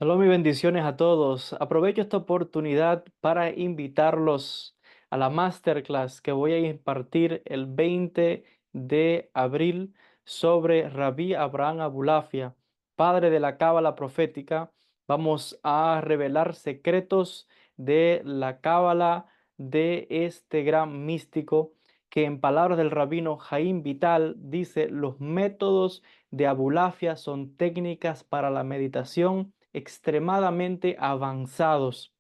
Saludos y bendiciones a todos. Aprovecho esta oportunidad para invitarlos a la masterclass que voy a impartir el 20 de abril sobre Rabí Abraham Abulafia, padre de la cábala profética. Vamos a revelar secretos de la cábala de este gran místico que en palabras del rabino Jaim Vital dice: los métodos de Abulafia son técnicas para la meditación extremadamente avanzados.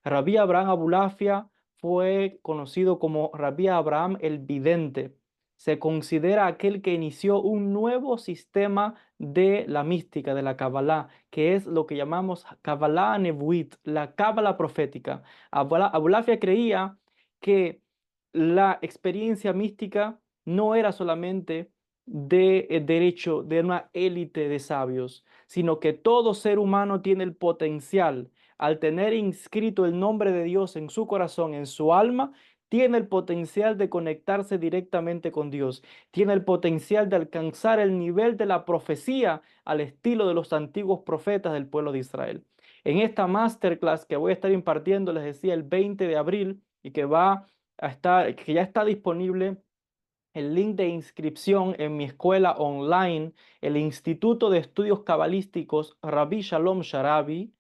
Rabí Abraham Abulafia fue conocido como Rabí Abraham el Vidente. Se considera aquel que inició un nuevo sistema de la mística, de la Kabbalah, que es lo que llamamos Kabbalah Nebuit, la Cábala profética. Abulafia creía que la experiencia mística no era solamente de derecho de una élite de sabios, sino que todo ser humano tiene el potencial, al tener inscrito el nombre de Dios en su corazón, en su alma, tiene el potencial de conectarse directamente con Dios, tiene el potencial de alcanzar el nivel de la profecía al estilo de los antiguos profetas del pueblo de Israel. En esta masterclass que voy a estar impartiendo, les decía, el 20 de abril y que va a estar, que ya está disponible el link de inscripción en mi escuela online, el Instituto de Estudios Cabalísticos Rabbi Shalom Sharabi.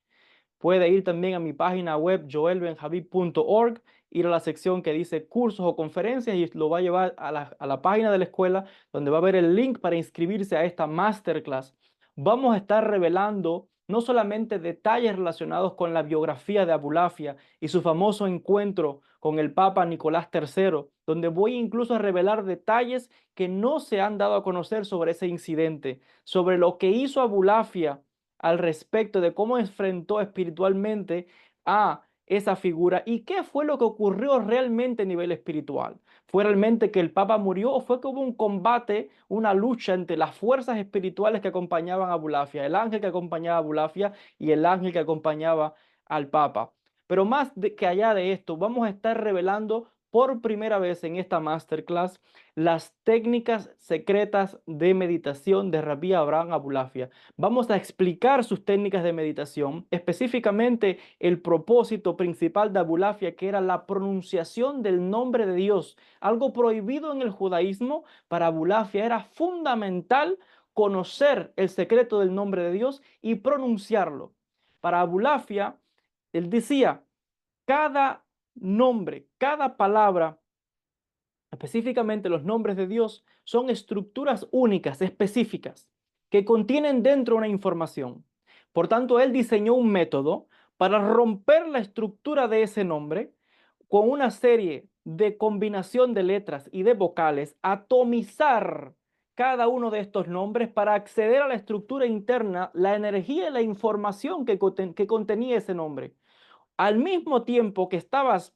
Puede ir también a mi página web joelbenjavid.org, ir a la sección que dice cursos o conferencias y lo va a llevar a la página de la escuela donde va a haber el link para inscribirse a esta masterclass. Vamos a estar revelando no solamente detalles relacionados con la biografía de Abulafia y su famoso encuentro con el Papa Nicolás III, donde voy incluso a revelar detalles que no se han dado a conocer sobre ese incidente, sobre lo que hizo Abulafia al respecto de cómo enfrentó espiritualmente a esa figura y qué fue lo que ocurrió realmente a nivel espiritual. ¿Fue realmente que el Papa murió o fue que hubo un combate, una lucha entre las fuerzas espirituales que acompañaban a Abulafia, el ángel que acompañaba a Abulafia y el ángel que acompañaba al Papa? Pero que allá de esto, vamos a estar revelando por primera vez en esta masterclass las técnicas secretas de meditación de Rabí Abraham Abulafia. Vamos a explicar sus técnicas de meditación, específicamente el propósito principal de Abulafia, que era la pronunciación del nombre de Dios, algo prohibido en el judaísmo. Para Abulafia era fundamental conocer el secreto del nombre de Dios y pronunciarlo. Para Abulafia, él decía, cada nombre, cada palabra, específicamente los nombres de Dios, son estructuras únicas, específicas, que contienen dentro una información. Por tanto, él diseñó un método para romper la estructura de ese nombre con una serie de combinación de letras y de vocales, atomizar cada uno de estos nombres para acceder a la estructura interna, la energía y la información que contenía ese nombre. Al mismo tiempo que estabas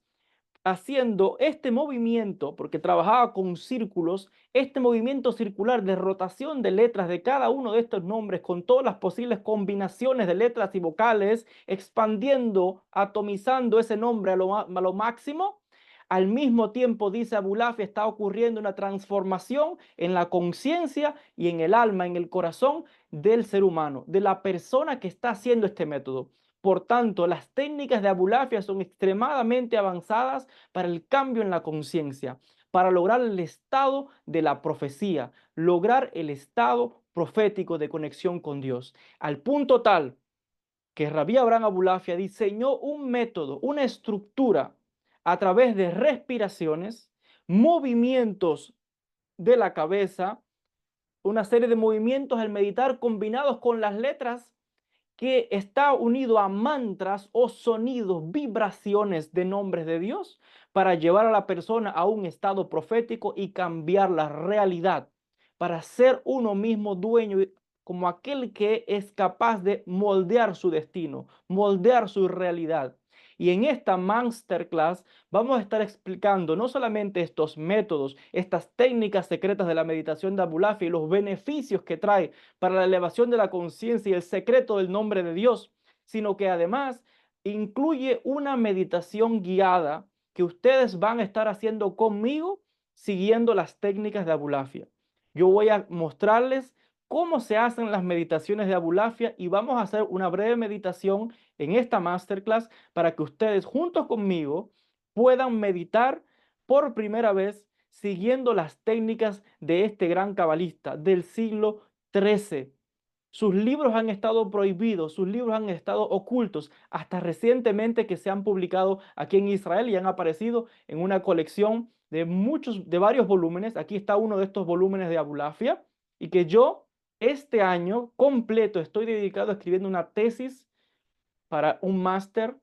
haciendo este movimiento, porque trabajaba con círculos, este movimiento circular de rotación de letras de cada uno de estos nombres con todas las posibles combinaciones de letras y vocales, expandiendo, atomizando ese nombre a lo máximo. Al mismo tiempo, dice Abulafia, está ocurriendo una transformación en la conciencia y en el alma, en el corazón del ser humano, de la persona que está haciendo este método. Por tanto, las técnicas de Abulafia son extremadamente avanzadas para el cambio en la conciencia, para lograr el estado de la profecía, lograr el estado profético de conexión con Dios, al punto tal que Rabí Abraham Abulafia diseñó un método, una estructura a través de respiraciones, movimientos de la cabeza, una serie de movimientos al meditar combinados con las letras, que está unido a mantras o sonidos, vibraciones de nombres de Dios para llevar a la persona a un estado profético y cambiar la realidad, para ser uno mismo dueño, como aquel que es capaz de moldear su destino, moldear su realidad. Y en esta masterclass vamos a estar explicando no solamente estos métodos, estas técnicas secretas de la meditación de Abulafia y los beneficios que trae para la elevación de la conciencia y el secreto del nombre de Dios, sino que además incluye una meditación guiada que ustedes van a estar haciendo conmigo siguiendo las técnicas de Abulafia. Yo voy a mostrarles cómo se hacen las meditaciones de Abulafia y vamos a hacer una breve meditación en esta masterclass para que ustedes juntos conmigo puedan meditar por primera vez siguiendo las técnicas de este gran cabalista del siglo XIII. Sus libros han estado prohibidos, sus libros han estado ocultos, hasta recientemente que se han publicado aquí en Israel y han aparecido en una colección de varios volúmenes. Aquí está uno de estos volúmenes de Abulafia y que yo este año completo estoy dedicado a escribiendo una tesis para un máster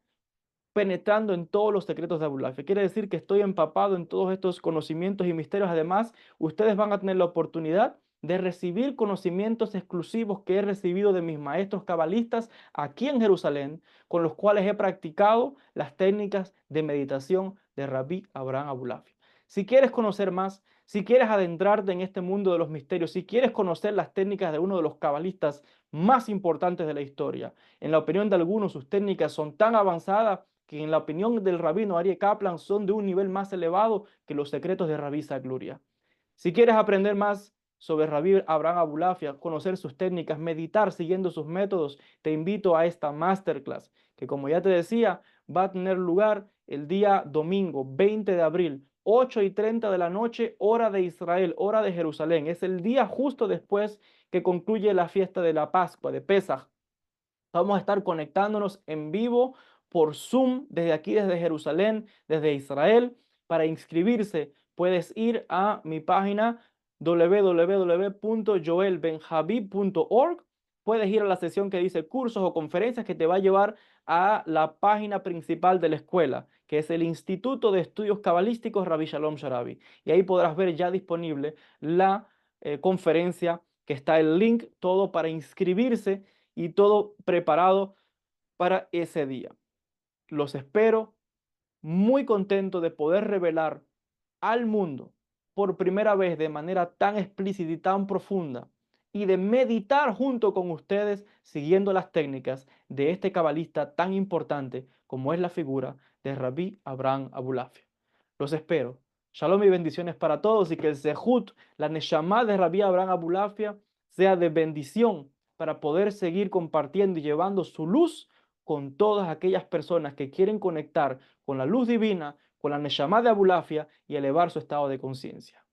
penetrando en todos los secretos de Abulafia. Quiere decir que estoy empapado en todos estos conocimientos y misterios. Además, ustedes van a tener la oportunidad de recibir conocimientos exclusivos que he recibido de mis maestros cabalistas aquí en Jerusalén, con los cuales he practicado las técnicas de meditación de Rabí Abraham Abulafia. Si quieres conocer más, si quieres adentrarte en este mundo de los misterios, si quieres conocer las técnicas de uno de los cabalistas más importantes de la historia, en la opinión de algunos sus técnicas son tan avanzadas que en la opinión del rabino Aryeh Kaplan son de un nivel más elevado que los secretos de Rabí Luria. Si quieres aprender más sobre Rabí Abraham Abulafia, conocer sus técnicas, meditar siguiendo sus métodos, te invito a esta masterclass que, como ya te decía, va a tener lugar el día domingo 20 de abril, 8:30 de la noche, hora de Israel, hora de Jerusalén. Es el día justo después que concluye la fiesta de la Pascua, de Pesaj. Vamos a estar conectándonos en vivo por Zoom desde aquí, desde Jerusalén, desde Israel. Para inscribirse, puedes ir a mi página www.joelbenjabib.org. Puedes ir a la sección que dice cursos o conferencias que te va a llevar a la página principal de la escuela, que es el Instituto de Estudios Cabalísticos Rabbi Shalom Sharabi. Y ahí podrás ver ya disponible la conferencia, que está el link, todo para inscribirse y todo preparado para ese día. Los espero, muy contento de poder revelar al mundo por primera vez de manera tan explícita y tan profunda y de meditar junto con ustedes siguiendo las técnicas de este cabalista tan importante como es la figura de Rabí Abraham Abulafia. Los espero. Shalom y bendiciones para todos y que el Zehut, la Neshama de Rabí Abraham Abulafia, sea de bendición para poder seguir compartiendo y llevando su luz con todas aquellas personas que quieren conectar con la luz divina, con la Neshama de Abulafia y elevar su estado de conciencia.